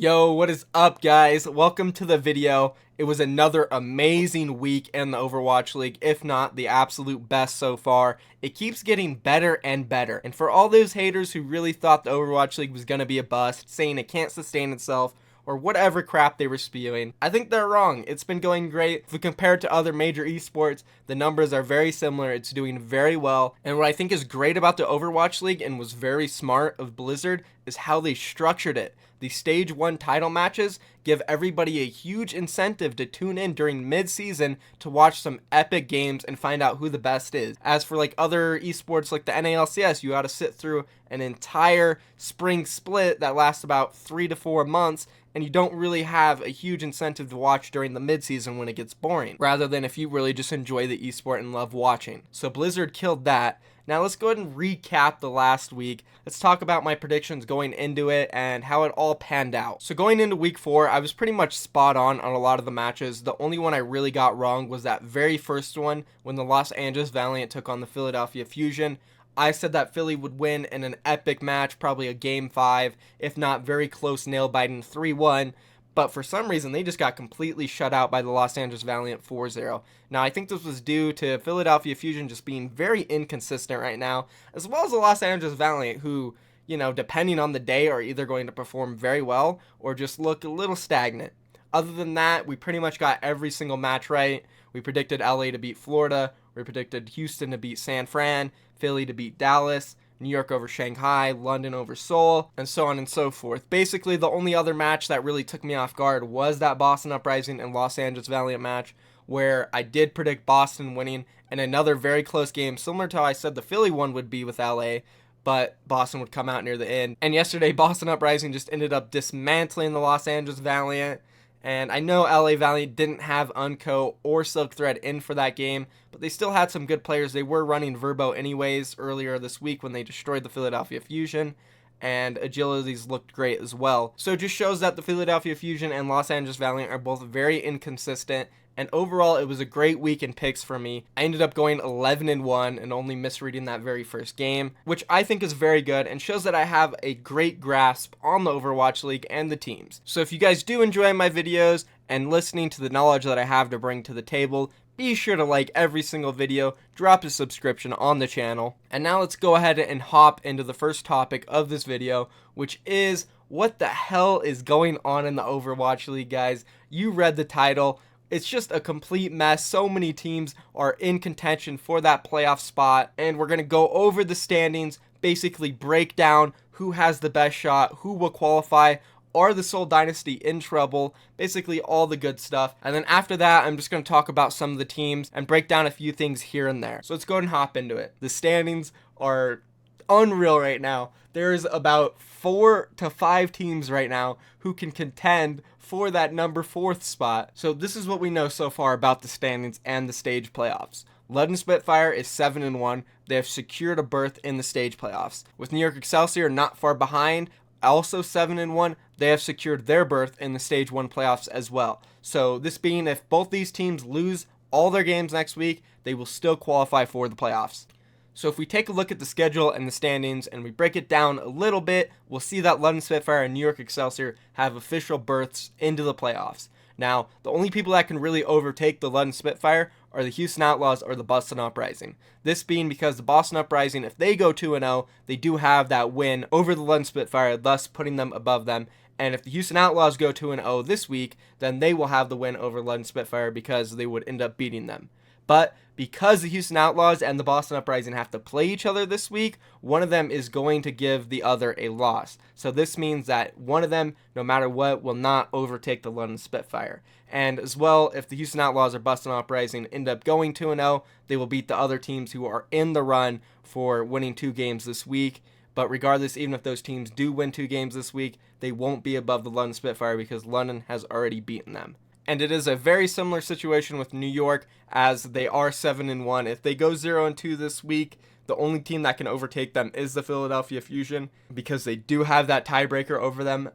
Yo, what is up, guys? Welcome to the video. It was another amazing week in the Overwatch League, if not the absolute best so far. It keeps getting better and better. And for all those haters who really thought the Overwatch League was going to be a bust, saying it can't sustain itself, or whatever crap they were spewing, I think they're wrong. It's been going great. If we compare it to other major esports, the numbers are very similar. It's doing very well. And what I think is great about the Overwatch League and was very smart of Blizzard is how they structured it. The Stage 1 title matches give everybody a huge incentive to tune in during mid-season to watch some epic games and find out who the best is. As for like other esports like the NALCS, you gotta sit through an entire spring split that lasts about 3 to 4 months, and you don't really have a huge incentive to watch during the mid-season when it gets boring, rather than if you really just enjoy the esport and love watching. So Blizzard killed that. Now let's go ahead and recap the last week. Let's talk about my predictions going into it and how it all panned out. So going into week 4, I was pretty much spot on a lot of the matches. The only one I really got wrong was that very first one when the Los Angeles Valiant took on the Philadelphia Fusion. I said that Philly would win in an epic match, probably a game 5, if not very close nail-biting 3-1. But for some reason, they just got completely shut out by the Los Angeles Valiant 4-0. Now, I think this was due to Philadelphia Fusion just being very inconsistent right now, as well as the Los Angeles Valiant, who, you know, depending on the day, are either going to perform very well or just look a little stagnant. Other than that, we pretty much got every single match right. We predicted LA to beat Florida. We predicted Houston to beat San Fran, Philly to beat Dallas, New York over Shanghai, London over Seoul, and so on and so forth. Basically, the only other match that really took me off guard was that Boston Uprising and Los Angeles Valiant match, where I did predict Boston winning in another very close game, similar to how I said the Philly one would be with LA, but Boston would come out near the end. And yesterday, Boston Uprising just ended up dismantling the Los Angeles Valiant. And I know LA Valiant didn't have Unco or Silk Thread in for that game, but they still had some good players. They were running Verbo anyways earlier this week when they destroyed the Philadelphia Fusion, and Agilities looked great as well. So it just shows that the Philadelphia Fusion and Los Angeles Valiant are both very inconsistent, and overall it was a great week in picks for me. I ended up going 11-1 and only misreading that very first game, which I think is very good and shows that I have a great grasp on the Overwatch League and the teams. So if you guys do enjoy my videos and listening to the knowledge that I have to bring to the table, be sure to like every single video, drop a subscription on the channel. And now let's go ahead and hop into the first topic of this video, which is what the hell is going on in the Overwatch League, guys. You read the title. It's just a complete mess. So many teams are in contention for that playoff spot, and we're going to go over the standings, basically break down who has the best shot, who will qualify, are the Seoul Dynasty in trouble, basically all the good stuff. And then after that, I'm just going to talk about some of the teams and break down a few things here and there. So let's go ahead and hop into it. The standings are unreal right now. There's about 4 to 5 teams right now who can contend for that number 4th spot. So this is what we know so far about the standings and the stage playoffs. London Spitfire is 7-1. They have secured a berth in the stage playoffs. With New York Excelsior not far behind, also 7-1, they have secured their berth in the Stage 1 playoffs as well. So this being, if both these teams lose all their games next week, they will still qualify for the playoffs. So if we take a look at the schedule and the standings and we break it down a little bit, we'll see that London Spitfire and New York Excelsior have official berths into the playoffs. Now, the only people that can really overtake the London Spitfire are the Houston Outlaws or the Boston Uprising. This being because the Boston Uprising, if they go 2-0, they do have that win over the London Spitfire, thus putting them above them. And if the Houston Outlaws go 2-0 this week, then they will have the win over London Spitfire because they would end up beating them. But because the Houston Outlaws and the Boston Uprising have to play each other this week, one of them is going to give the other a loss. So this means that one of them, no matter what, will not overtake the London Spitfire. And as well, if the Houston Outlaws or Boston Uprising end up going 2-0, they will beat the other teams who are in the run for winning 2 games this week. But regardless, even if those teams do win 2 games this week, they won't be above the London Spitfire because London has already beaten them. And it is a very similar situation with New York, as they are 7-1. If they go 0-2 this week, the only team that can overtake them is the Philadelphia Fusion because they do have that tiebreaker over them.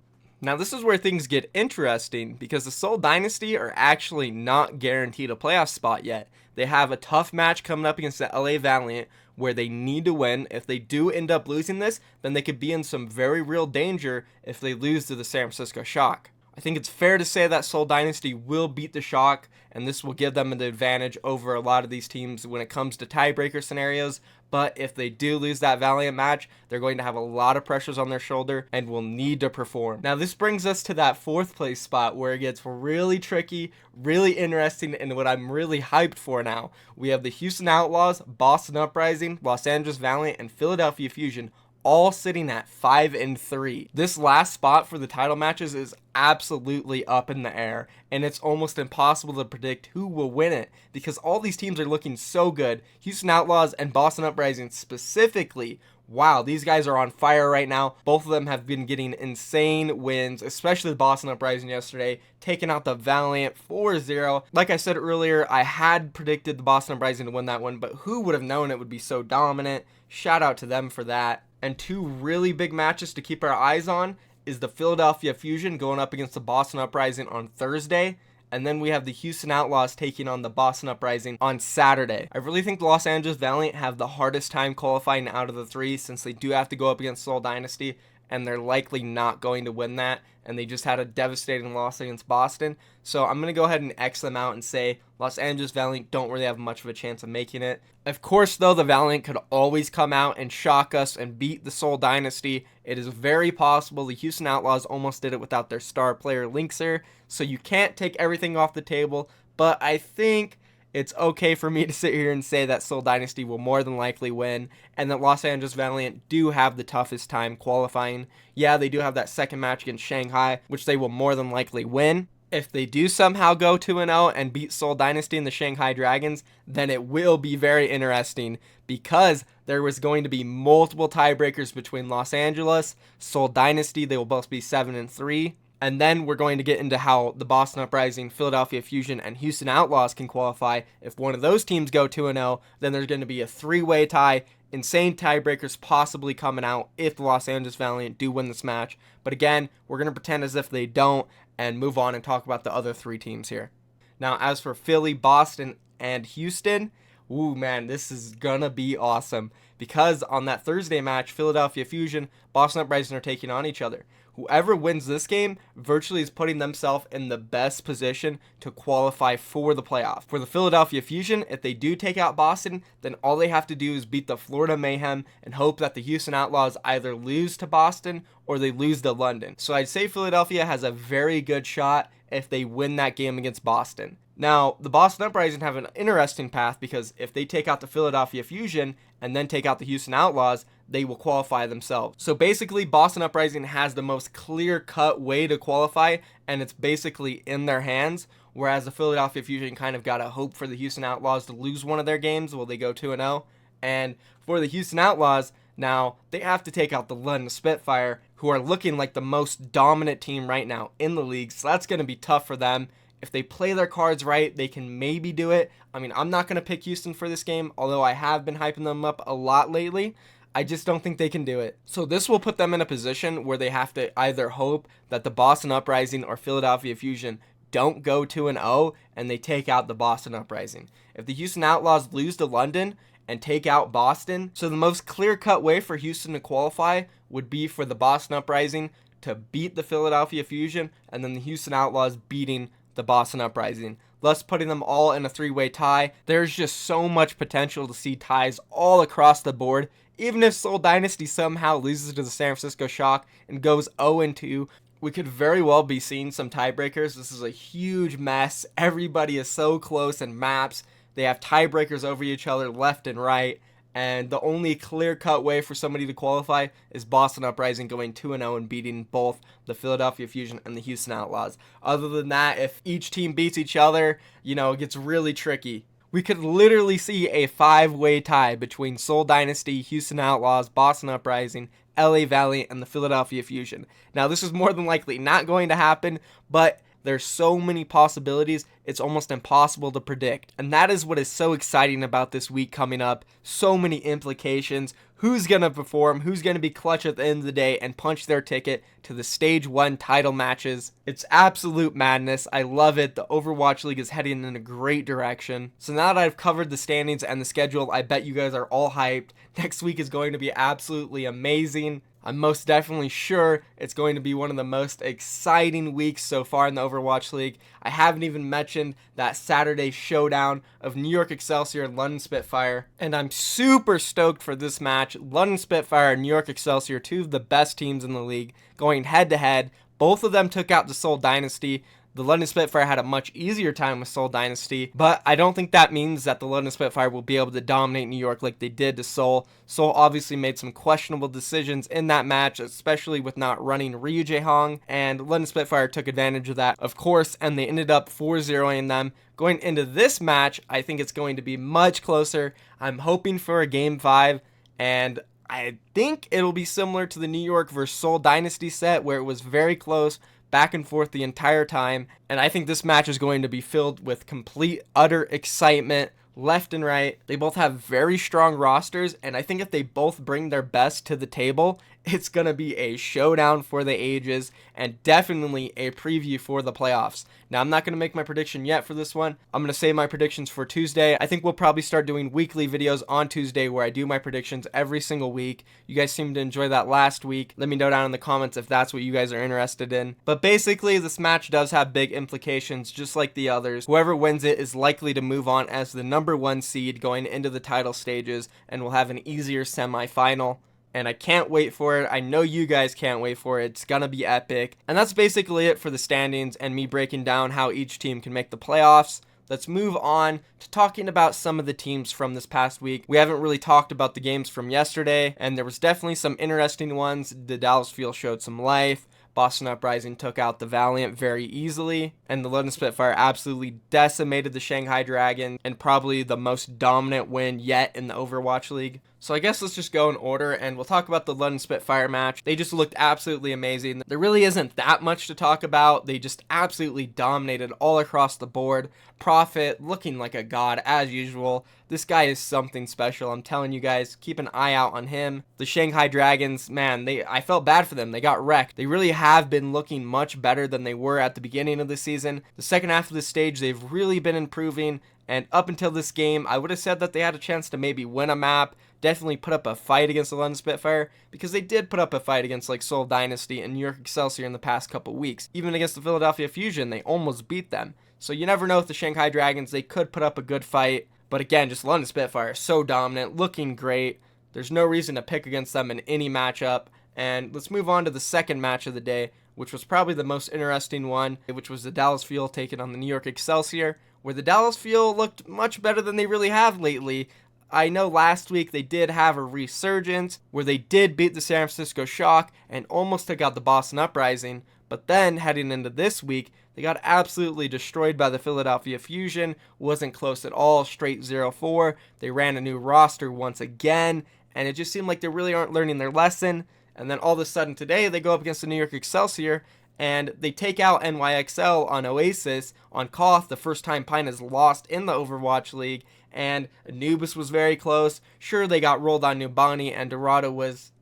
Now this is where things get interesting because the Seoul Dynasty are actually not guaranteed a playoff spot yet. They have a tough match coming up against the LA Valiant where they need to win. If they do end up losing this, then they could be in some very real danger if they lose to the San Francisco Shock. I think it's fair to say that Seoul Dynasty will beat the Shock, and this will give them an advantage over a lot of these teams when it comes to tiebreaker scenarios. But if they do lose that Valiant match, they're going to have a lot of pressures on their shoulder and will need to perform. Now this brings us to that 4th place spot where it gets really tricky, really interesting, and what I'm really hyped for now. We have the Houston Outlaws, Boston Uprising, Los Angeles Valiant, and Philadelphia Fusion all sitting at 5-3. This last spot for the title matches is absolutely up in the air, and it's almost impossible to predict who will win it because all these teams are looking so good. Houston Outlaws and Boston Uprising specifically, wow, these guys are on fire right now. Both of them have been getting insane wins, especially the Boston Uprising yesterday, taking out the Valiant 4-0. Like I said earlier, I had predicted the Boston Uprising to win that one, but who would have known it would be so dominant? Shout out to them for that. And 2 really big matches to keep our eyes on is the Philadelphia Fusion going up against the Boston Uprising on Thursday. And then we have the Houston Outlaws taking on the Boston Uprising on Saturday. I really think the Los Angeles Valiant have the hardest time qualifying out of the 3 since they do have to go up against Seoul Dynasty, and they're likely not going to win that, and they just had a devastating loss against Boston. So I'm going to go ahead and X them out and say Los Angeles Valiant don't really have much of a chance of making it. Of course, though, the Valiant could always come out and shock us and beat the Seoul Dynasty. It is very possible. The Houston Outlaws almost did it without their star player, Linkser, so you can't take everything off the table, but I think it's okay for me to sit here and say that Seoul Dynasty will more than likely win, and that Los Angeles Valiant do have the toughest time qualifying. Yeah, they do have that second match against Shanghai, which they will more than likely win. If they do somehow go 2-0 and beat Seoul Dynasty and the Shanghai Dragons, then it will be very interesting because there was going to be multiple tiebreakers between Los Angeles, Seoul Dynasty. They will both be 7-3. And then we're going to get into how the Boston Uprising, Philadelphia Fusion, and Houston Outlaws can qualify. If one of those teams go 2-0, then there's going to be a 3-way tie. Insane tiebreakers possibly coming out if the Los Angeles Valiant do win this match. But again, we're going to pretend as if they don't and move on and talk about the other 3 teams here. Now, as for Philly, Boston, and Houston, ooh, man, this is going to be awesome. Because on that Thursday match, Philadelphia Fusion, Boston Uprising are taking on each other. Whoever wins this game virtually is putting themselves in the best position to qualify for the playoff. For the Philadelphia Fusion, if they do take out Boston, then all they have to do is beat the Florida Mayhem and hope that the Houston Outlaws either lose to Boston or they lose to London. So I'd say Philadelphia has a very good shot if they win that game against Boston. Now, the Boston Uprising have an interesting path because if they take out the Philadelphia Fusion and then take out the Houston Outlaws, they will qualify themselves. So basically, Boston Uprising has the most clear-cut way to qualify, and it's basically in their hands, whereas the Philadelphia Fusion kind of got to hope for the Houston Outlaws to lose one of their games while they go 2-0. And for the Houston Outlaws, now, they have to take out the London Spitfire, who are looking like the most dominant team right now in the league, so that's going to be tough for them. If they play their cards right, they can maybe do it. I mean, I'm not going to pick Houston for this game, although I have been hyping them up a lot lately. I just don't think they can do it. So this will put them in a position where they have to either hope that the Boston Uprising or Philadelphia Fusion don't go 2-0 and they take out the Boston Uprising. If the Houston Outlaws lose to London and take out Boston, so the most clear-cut way for Houston to qualify would be for the Boston Uprising to beat the Philadelphia Fusion and then the Houston Outlaws beating the Boston Uprising, thus putting them all in a 3-way tie. There's just so much potential to see ties all across the board. Even if Seoul Dynasty somehow loses to the San Francisco Shock and goes 0-2, we could very well be seeing some tiebreakers. This is a huge mess. Everybody is so close in maps. They have tiebreakers over each other left and right. And the only clear-cut way for somebody to qualify is Boston Uprising going 2-0 and beating both the Philadelphia Fusion and the Houston Outlaws. Other than that, if each team beats each other, it gets really tricky. We could literally see a 5-way tie between Seoul Dynasty, Houston Outlaws, Boston Uprising, LA Valiant, and the Philadelphia Fusion. Now, this is more than likely not going to happen, but there's so many possibilities, it's almost impossible to predict. And that is what is so exciting about this week coming up. So many implications, who's going to perform, who's going to be clutch at the end of the day and punch their ticket to the Stage 1 title matches. It's absolute madness. I love it. The Overwatch League is heading in a great direction. So now that I've covered the standings and the schedule, I bet you guys are all hyped. Next week is going to be absolutely amazing. I'm most definitely sure it's going to be one of the most exciting weeks so far in the Overwatch League. I haven't even mentioned that Saturday showdown of New York Excelsior and London Spitfire, and I'm super stoked for this match. London Spitfire and New York Excelsior, two of the best teams in the league, going head to head. Both of them took out the Seoul Dynasty. The London Spitfire had a much easier time with Seoul Dynasty, but I don't think that means that the London Spitfire will be able to dominate New York like they did to Seoul. Seoul obviously made some questionable decisions in that match, especially with not running Ryu Jae-hong, and London Spitfire took advantage of that, of course, and they ended up 4-0ing them. Going into this match, I think it's going to be much closer. I'm hoping for a Game 5, and I think it'll be similar to the New York versus Seoul Dynasty set, where it was very close, back and forth the entire time, and I think this match is going to be filled with complete, utter excitement left and right. They both have very strong rosters, and I think if they both bring their best to the table, it's going to be a showdown for the ages and definitely a preview for the playoffs. Now, I'm not going to make my prediction yet for this one. I'm going to save my predictions for Tuesday. I think we'll probably start doing weekly videos on Tuesday where I do my predictions every single week. You guys seemed to enjoy that last week. Let me know down in the comments if that's what you guys are interested in. But basically, this match does have big implications, just like the others. Whoever wins it is likely to move on as the #1 seed going into the title stages and will have an easier semifinal. And I can't wait for it. I know you guys can't wait for it. It's gonna be epic. And that's basically it for the standings and me breaking down how each team can make the playoffs. Let's move on to talking about some of the teams from this past week. We haven't really talked about the games from yesterday, and there was definitely some interesting ones. The Dallas Fuel showed some life. Boston Uprising took out the Valiant very easily, and the London Spitfire absolutely decimated the Shanghai Dragon, and probably the most dominant win yet in the Overwatch League. So I guess let's just go in order, and we'll talk about the London Spitfire match. They just looked absolutely amazing. There really isn't that much to talk about. They just absolutely dominated all across the board. Prophet looking like a god as usual. This guy is something special. I'm telling you guys, keep an eye out on him. The Shanghai Dragons, man, I felt bad for them. They got wrecked. They really have been looking much better than they were at the beginning of the season. The second half of the stage, they've really been improving. And up until this game, I would have said that they had a chance to maybe win a map, definitely put up a fight against the London Spitfire, because they did put up a fight against like Seoul Dynasty and New York Excelsior in the past couple weeks. Even against the Philadelphia Fusion, they almost beat them. So you never know with the Shanghai Dragons, they could put up a good fight. But again, just London Spitfire, so dominant, looking great. There's no reason to pick against them in any matchup. And let's move on to the second match of the day, which was probably the most interesting one, which was the Dallas Fuel taking on the New York Excelsior, where the Dallas Fuel looked much better than they really have lately. I know last week they did have a resurgence where they did beat the San Francisco Shock and almost took out the Boston Uprising, but then heading into this week, they got absolutely destroyed by the Philadelphia Fusion. Wasn't close at all, straight 0-4. They ran a new roster once again, and it just seemed like they really aren't learning their lesson. And then all of a sudden today, they go up against the New York Excelsior, and they take out KINGmykL on Oasis. On Koth, the first time Pine has lost in the Overwatch League, and Anubis was very close. Sure, they got rolled on Nubani, and Dorado was,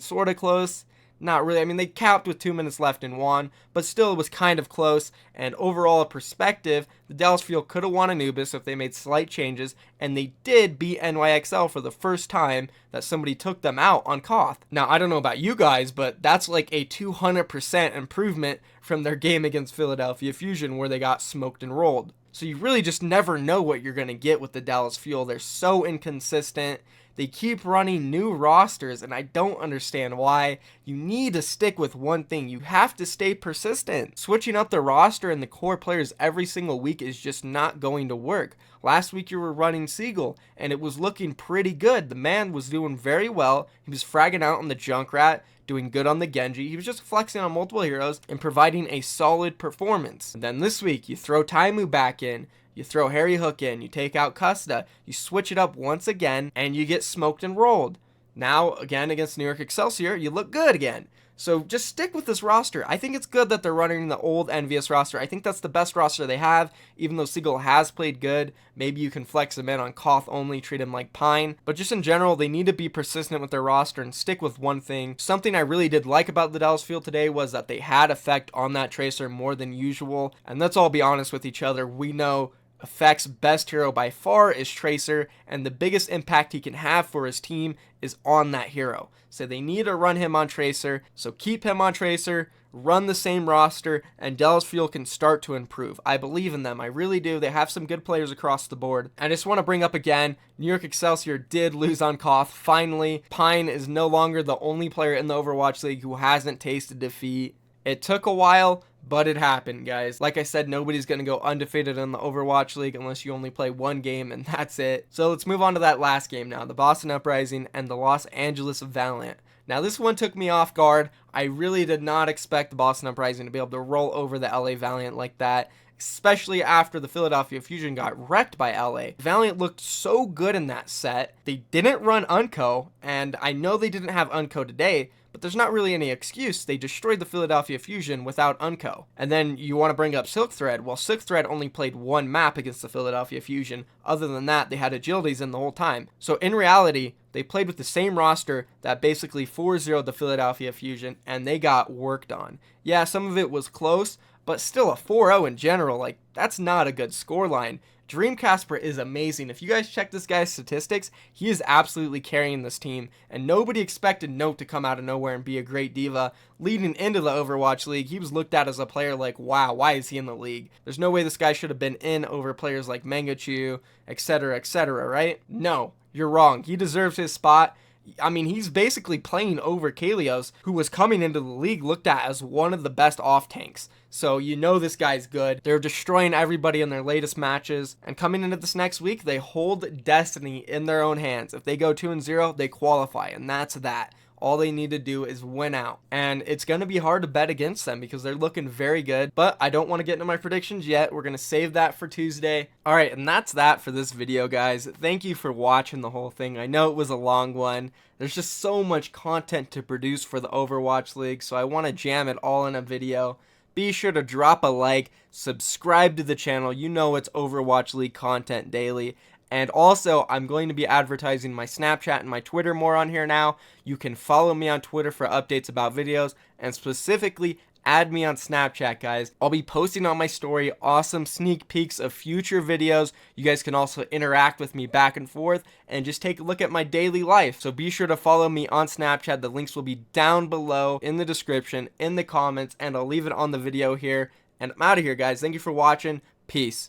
sort of close. Not really. They capped with 2 minutes left and won, but still it was kind of close. And overall, a perspective, the Dallas Fuel could have won Anubis if they made slight changes, and they did beat KINGmykL for the first time that somebody took them out on Koth. Now, I don't know about you guys, but that's like a 200% improvement from their game against Philadelphia Fusion where they got smoked and rolled. So you really just never know what you're going to get with the Dallas Fuel. They're so inconsistent. They keep running new rosters, and I don't understand why. You need to stick with one thing. You have to stay persistent. Switching up the roster and the core players every single week is just not going to work. Last week you were running Seagull, and it was looking pretty good. The man was doing very well. He was fragging out on the Junkrat, doing good on the Genji. He was just flexing on multiple heroes and providing a solid performance. And then this week, you throw Taimu back in, you throw Harry Hook in, you take out Custa, you switch it up once again, and you get smoked and rolled. Now, again, against New York Excelsior, you look good again. So just stick with this roster. I think it's good that they're running the old Envious roster. I think that's the best roster they have, even though Seagull has played good. Maybe you can flex him in on Koth only, treat him like Pine. But just in general, they need to be persistent with their roster and stick with one thing. Something I really did like about the Dallas field today was that they had effect on that Tracer more than usual. And let's all be honest with each other. We know Effect's best hero by far is Tracer, and the biggest impact he can have for his team is on that hero. So they need to run him on Tracer, so keep him on Tracer, run the same roster, and Dallas Fuel can start to improve. I believe in them, I really do. They have some good players across the board. I just want to bring up again, New York Excelsior did lose on Koth. Finally, Pine is no longer the only player in the Overwatch League who hasn't tasted defeat. It took a while, but it happened, guys. Like I said, nobody's going to go undefeated in the Overwatch League unless you only play one game, and that's it. So let's move on to that last game now, the Boston Uprising and the Los Angeles Valiant. Now, this one took me off guard. I really did not expect the Boston Uprising to be able to roll over the LA Valiant like that, especially after the Philadelphia Fusion got wrecked by LA. Valiant looked so good in that set. They didn't run Unco, and I know they didn't have Unco today, but there's not really any excuse. They destroyed the Philadelphia Fusion without Unco. And then you want to bring up Silk Thread. Well, Silk Thread only played one map against the Philadelphia Fusion. Other than that, they had agilities in the whole time. So in reality, they played with the same roster that basically 4-0'd the Philadelphia Fusion, and they got worked on. Yeah, some of it was close, but still a 4-0 in general, like, that's not a good scoreline. Dream Casper is amazing. If you guys check this guy's statistics, he is absolutely carrying this team, and nobody expected Note to come out of nowhere and be a great diva. Leading into the Overwatch League, he was looked at as a player like, wow, why is he in the league? There's no way this guy should have been in over players like Mangachu, etc., right? No, you're wrong. He deserves his spot. I mean, he's basically playing over Kalios, who was coming into the league looked at as one of the best off tanks. So you know this guy's good. They're destroying everybody in their latest matches. And coming into this next week, they hold destiny in their own hands. If they go 2-0, they qualify, and that's that. All they need to do is win out. And it's going to be hard to bet against them because they're looking very good. But I don't want to get into my predictions yet. We're going to save that for Tuesday. Alright, and that's that for this video, guys. Thank you for watching the whole thing. I know it was a long one. There's just so much content to produce for the Overwatch League, so I want to jam it all in a video. Be sure to drop a like, subscribe to the channel. You know it's Overwatch League content daily. And also, I'm going to be advertising my Snapchat and my Twitter more on here now. You can follow me on Twitter for updates about videos, and specifically, add me on Snapchat, guys. I'll be posting on my story awesome sneak peeks of future videos. You guys can also interact with me back and forth and just take a look at my daily life. So be sure to follow me on Snapchat. The links will be down below in the description, in the comments, and I'll leave it on the video here. And I'm out of here, guys. Thank you for watching. Peace.